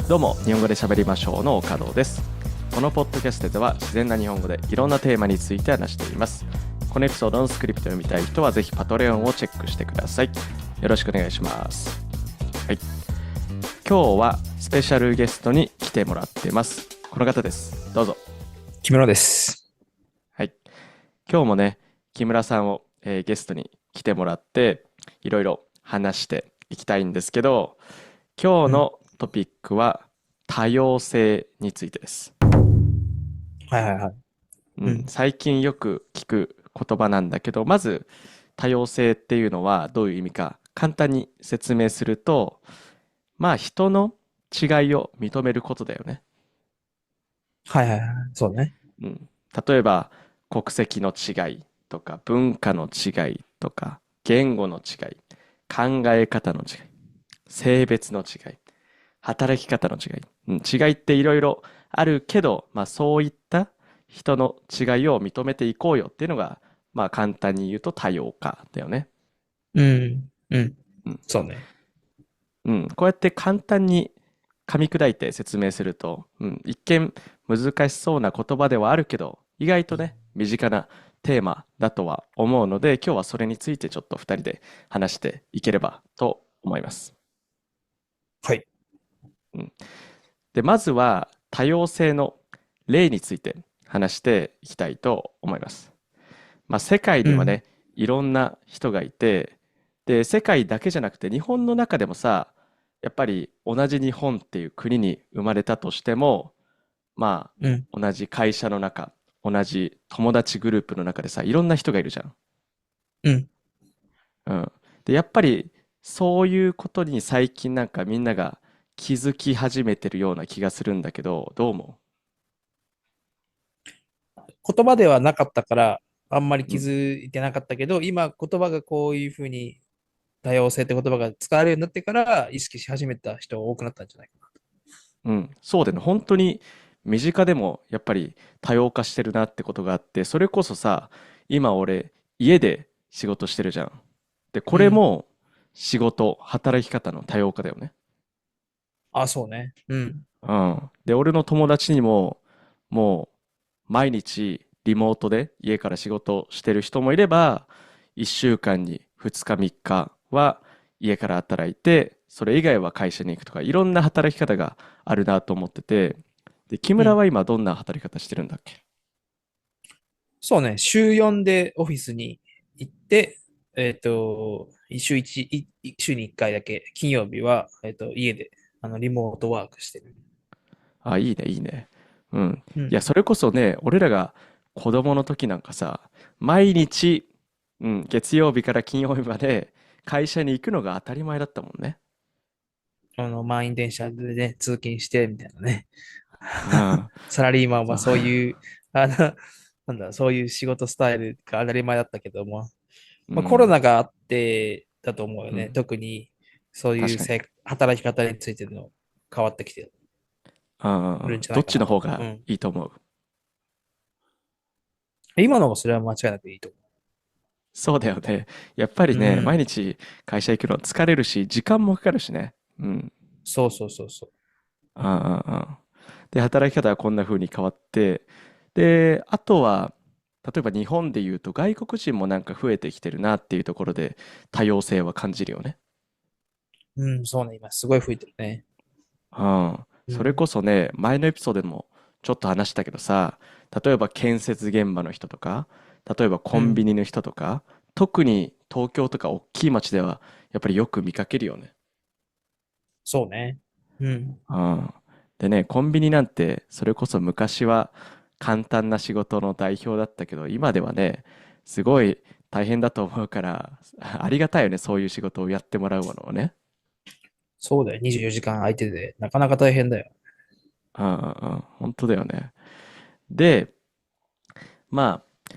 どうも、日本語で喋りましょうの岡堂です。このポッドキャストでは自然な日本語でいろんなテーマについて話しています。このエピソードのスクリプトを読みたい人はぜひパトレオンをチェックしてください。よろしくお願いします。はい。今日はスペシャルゲストに来てもらってます。この方です。どうぞ。木村です。はい。今日もね、木村さんを、ゲストに来てもらっていろいろ話していきたいんですけど、今日うん。のトピックは多様性についてです。はいはいはい。うん、うん。最近よく聞く言葉なんだけど、まず多様性っていうのはどういう意味か簡単に説明すると、まあ人の違いを認めることだよね。はいはいはい。そうね。うん、例えば国籍の違いとか文化の違いとか言語の違い、考え方の違い、性別の違い、働き方の違い、違いっていろいろあるけど、まあそういった人の違いを認めていこうよっていうのが、まあ簡単に言うと多様化だよね。うん。うん。うん。そうね。うん。こうやって簡単に噛み砕いて説明すると、一見難しそうな言葉ではあるけど、意外とね、身近なテーマだとは思うので、今日はそれについてちょっと二人で話していければと思います。はい。うん。で、まずは多様性の例について話していきたいと思います。まあ、世界うん。にはね、いろんな人がいて、で、世界だけじゃなくて日本の中でもさ、やっぱり同じ日本っていう国に生まれたとしても、まうん。あ、同じ会社の中、同じ友達グループの中でさ、いろんな人がいるじゃん。うん。うん。で、やっぱりそういうことに最近なんかみんなが気づき始めてるような気がするんだけど、どう思言葉ではなかったから、あんまりう？うん。気づいてなかったけど、今言葉がこういうふうに多様性って言葉が使われるようになってから意識し始めた人多くなったんじゃないかな。うん、そうだよね。本当に身近でもやっぱり多様化してるなってことがあって、それこそさ、今俺家で仕事してるじゃん。で、こうん。れも仕事、働き方の多様化だよね。あ、そうね。うん。うん。で、俺の友達にももう毎日リモートで家から仕事してる人もいれば、1週間に2日3日は家から働いて、それ以外は会社に行くとか、いろんな働き方があるなと思ってて、で、木うん。村は今どんな働き方してるんだっけ？そうね。週4でオフィスに行って、週に1回だけ、金曜日は、家で、リモートワークしてる。あ、いいね、いいね。うん。うん。いや、それこそね、俺らが子供の時なんかさ、毎日、月曜日から金曜日まで会社に行くのが当たり前だったもんね。満員電車でね、通勤して、みたいなね。うん。サラリーマンそう。はそういう、あの、そういう仕事スタイルが当たり前だったけども、まあ、コロうん。ナがあってだと思うよね。うん。特に、そういう確かに。働き方についての変わってきてるんじゃなどっいかなと。ちの方がうん。いいと思う？今のもそれは間違いなくいいと思そうだよね。やっぱりう。うね、毎ん。日会社行くの疲れるし、時間もかかるしね。うん。そうそうそうそう。で、働き方はこんな風に変わって、で、あとは、例えば日本で言うと外国人もなんか増えてきてるなっていうところで多様性は感じるよね。うん、そうね。今すごい吹いてるね。うん。それうん。こそね、前のエピソードでもちょっと話したけどさ、例えば建設現場の人とか、例えばコンビうん。ニの人とか、特に東京とか大きい街ではやっぱりよく見かけるよね。そうね。うん。うん。でね、コンビニなんてそれこそ昔は簡単な仕事の代表だったけど、今ではね、すごい大変だと思うから、ありがたいよね、そういう仕事をやってもらうものをね。そうだよ。24時間空いてて、なかなか大変だよ。本当だよね。で、まあ、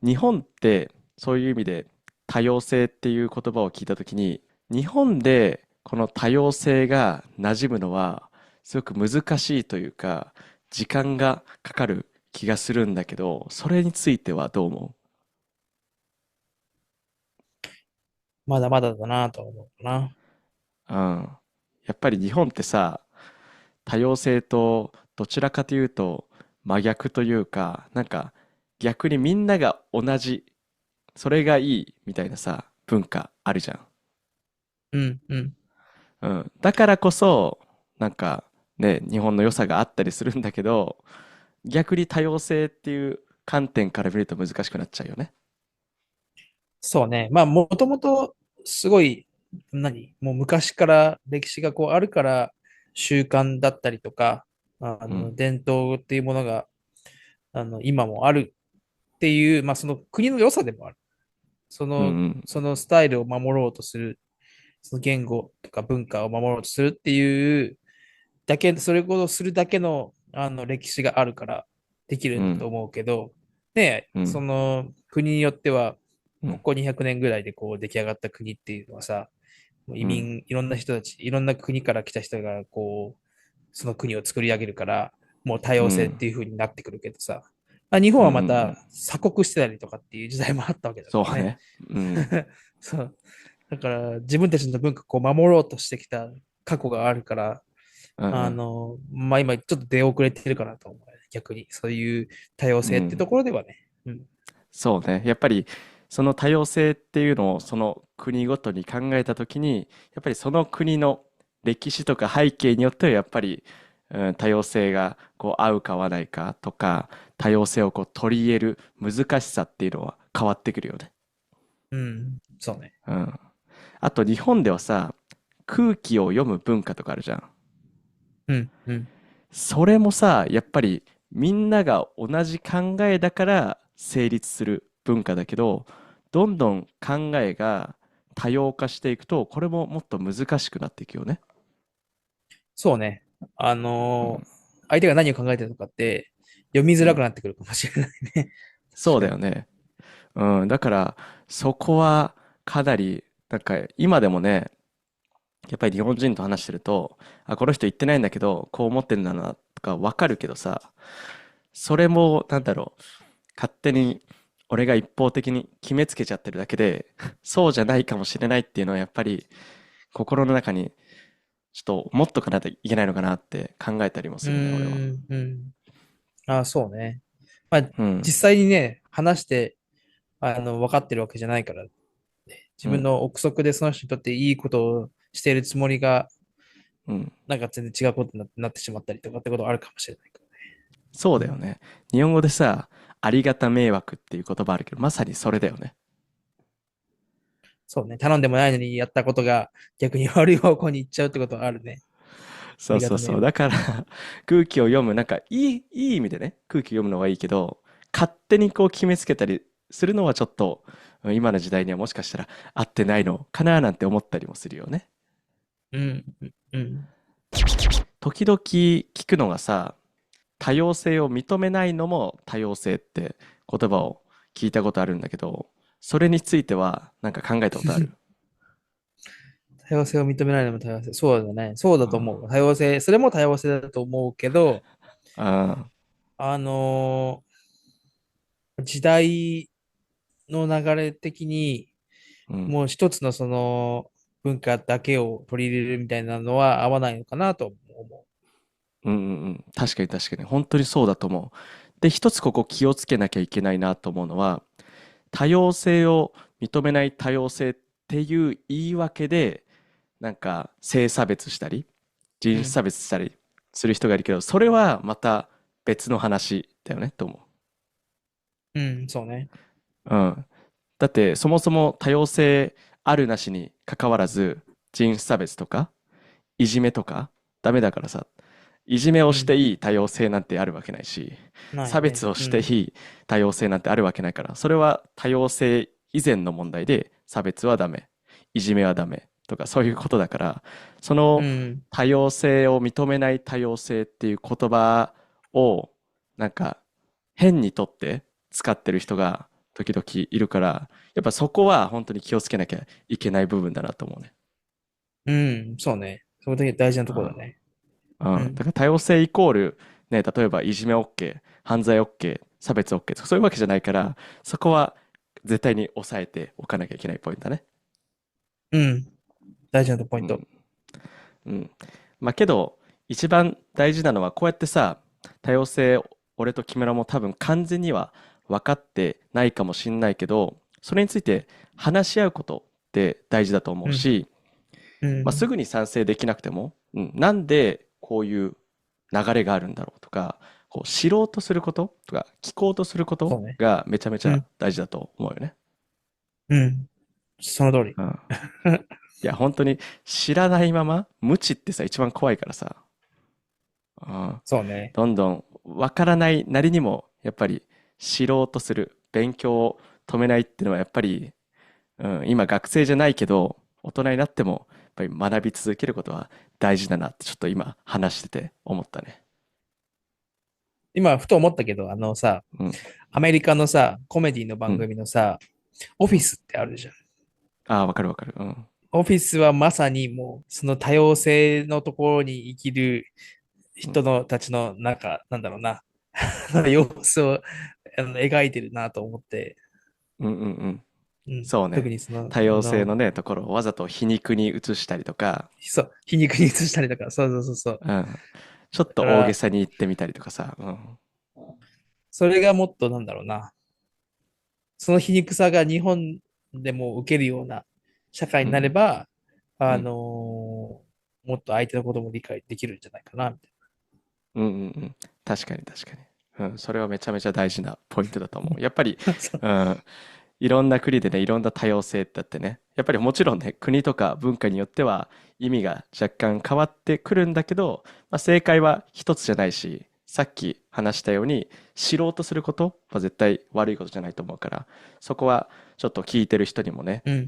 日本ってそういう意味で多様性っていう言葉を聞いたときに、日本でこの多様性が馴染むのはすごく難しいというか、時間がかかる気がするんだけど、それについてはどう思まだまだだなと思うな。う？やっぱり日本ってさ、多様性とどちらかというと真逆というか、なんか逆にみんなが同じ、それがいいみたいなさ、文化あるじゃん。うん、うん。うん。だからこそ、なんかね、日本の良さがあったりするんだけど、逆に多様性っていう観点から見ると難しくなっちゃうよね。そうね。まあ、もともと、すごい、もう昔から歴史がこうあるから、習慣だったりとか、うん。伝統っていうものが、今もあるっていう、まあ、その国の良さでもある。うんうん。そのスタイルを守ろうとする、その言語とか文化を守ろうとするっていうそれをするだけの、歴史があるからできるんだとうん。思うけど、ね、そうん。の国によっては、うん。ここ200年ぐらいでこう出来上がった国っていうのはさ、もううん。いろんな人たち、いろんな国から来た人がこう、その国を作り上げるから、もう多様性っうん。ていう風になってくるけどさ、まあ、日本うん。うはまたん。鎖国してたりとかっていう時代もあったわけだからね。そうね。うん。そう。だから自分たちの文化をこう守ろうとしてきた過去があるから、うんうん。まあ今ちょっと出遅れてるかなと思う。逆に。そういう多様性ってとうん。ころではね。うん。そうね。やっぱりその多様性っていうのをその国ごとに考えたときに、やっぱりその国の歴史とか背景によってはやっぱり、多様性がこう合うか合わないかとか、多様性をこう取り入れる難しさっていうのは変わってくるよね。うん。そうね。うん。あと日本ではさ、空気を読む文化とかあるじゃん。うん。うん。それもさ、やっぱりみんなが同じ考えだから成立する文化だけど、どんどん考えが多様化していくと、これももっと難しくなっていくよね。そうね。うん。相手が何を考えてるのかって読みづうん。らくなってくるかもしれないね。そう確かに。だよね。うん。だから、そこはかなり、なんか今でもね、やっぱり日本人と話してると、あ、この人言ってないんだけど、こう思ってんだなとかわかるけどさ、それも、なんだろう、勝手に俺が一方的に決めつけちゃってるだけで、そうじゃないかもしれないっていうのはやっぱり心の中にちょっと持っとかないといけないのかなって考えたりもうするね、俺は。ーん。うん。あ、そうね。まあ、うん、実際にね、話して、分かってるわけじゃないから、自うん、分の憶測でその人にとっていいことをしているつもりが、うん。なんか全然違うことになってしまったりとかってことはあるかもしれないからね。うん。そうだよね。日本語でさ、ありがた迷惑っていう言葉あるけど、まさにそれだよね。そうね。頼んでもないのにやったことが逆に悪い方向に行っちゃうってことはあるね。ありがそうそうそう。だとう迷惑。から空気を読む、なんかいい意味でね、空気を読むのはいいけど、勝手にこう決めつけたりするのはちょっと、今の時代にはもしかしたら合ってないのかななんて思ったりもするよね。うん。うん。時々聞くのがさ、多様性を認めないのも多様性って言葉を聞いたことあるんだけど、それについてはなんか考えたことある？多様性を認めないのも多様性。そうだね。そうだと思う。あ多様性、それも多様性だと思うけど、あ、あの時代の流れ的に、うん。もう一つのその文化だけを取り入れるみたいなのは合わないのかなと思うんうんうん。確かに確かに。本当にそうだと思う。で、一つここ気をつけなきゃいけないなと思うのは、多様性を認めない多様性っていう言い訳で、なんか性差別したり、人う。う種差ん。別したりする人がいるけど、それはまた別の話だよねと思うん、そうね。う。うん。だってそもそも多様性あるなしに関わらず、人種差別とかいじめとかダメだからさ、いじめをうん。していい多様性なんてあるわけないし、ないね。差別をうん。していい多様性なんてあるわけないから、それは多様性以前の問題で、差別はダメ、いじめはダメとかそういうことだから、そのうん。多様性を認めない多様性っていう言葉をなんか変にとって使ってる人が時々いるから、やっぱそこは本当に気をつけなきゃいけない部分だなと思うね。うん、そうね。そこだけ大事なところだあね。あ、うん。だうん。から多様性イコール、ね、例えばいじめ OK、犯罪 OK、差別 OK、そういうわけじゃないから、そこは絶対に抑えておかなきゃいけないポイントだね。うん。大事なポイント。うん。うん。まあけど、一番大事なのはこうやってさ、多様性、俺と木村も多分完全には分かってないかもしんないけど、それについて話し合うことって大事だと思うん。うし、まあ、すうん。ぐに賛成できなくても、なんでこういう流れがあるんだろうとか、こう知ろうとすることとか、聞こうとすることそうね。がめちゃめちゃうん。大事だと思うよね。うん。その通り。うん。いや、本当に知らないまま、無知ってさ、一番怖いからさ、うん、そうね。どんどんわからないなりにも、やっぱり知ろうとする、勉強を止めないっていうのはやっぱり、今学生じゃないけど、大人になっても、やっぱり学び続けることは大事だなってちょっと今話してて思ったね。今、ふと思ったけど、うん。アメリカのさ、コメディの番うん。組のさ、オフィスってあるじゃん。ああ、わかるわかる。うん。オフィスはまさにもう、その多様性のところに生きるうん。人のたちの、なんか、なんだろうな、様子を描いてるなと思って、うんうんうん。うん。そうね。特にその、多様性のね、ところをわざと皮肉に移したりとか、そう、皮肉に移したりとか、そうそうそうそう。うん。ちょっと大げだから、さに言ってみたりとかさ、うん。それがもっとなんだろうな、その皮肉さが日本でも受けるような社会になれうん。ば、うん。もっと相手のことも理解できるんじゃないかな、みたいうんうんうん。確かに確かに。うん。それはめちゃめちゃ大事なポイントだと思う。やっぱり、な。そううん。いろんな国でね、いろんな多様性ってあってね、やっぱりもちろんね、国とか文化によっては意味が若干変わってくるんだけど、まあ、正解は一つじゃないし、さっき話したように、知ろうとすることは絶対悪いことじゃないと思うから、そこはちょっと聞いてる人にもね、うん。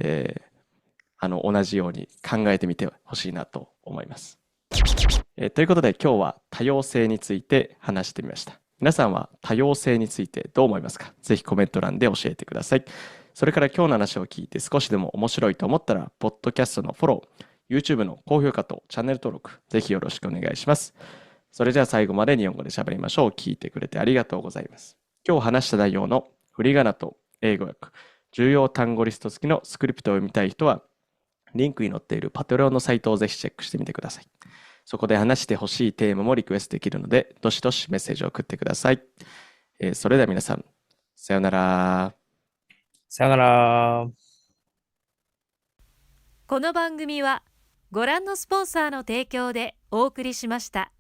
同じように考えてみてほしいなと思います。ということで今日は多様性について話してみました。皆さんは多様性についてどう思いますか？ぜひコメント欄で教えてください。それから今日の話を聞いて少しでも面白いと思ったら、ポッドキャストのフォロー、YouTube の高評価とチャンネル登録、ぜひよろしくお願いします。それじゃあ最後まで日本語で喋りましょう。聞いてくれてありがとうございます。今日話した内容の振り仮名と英語訳、重要単語リスト付きのスクリプトを読みたい人は、リンクに載っているパトレオンのサイトをぜひチェックしてみてください。そこで話してほしいテーマもリクエストできるので、どしどしメッセージを送ってください。それでは皆さん、さようなら。さよなら。この番組はご覧のスポンサーの提供でお送りしました。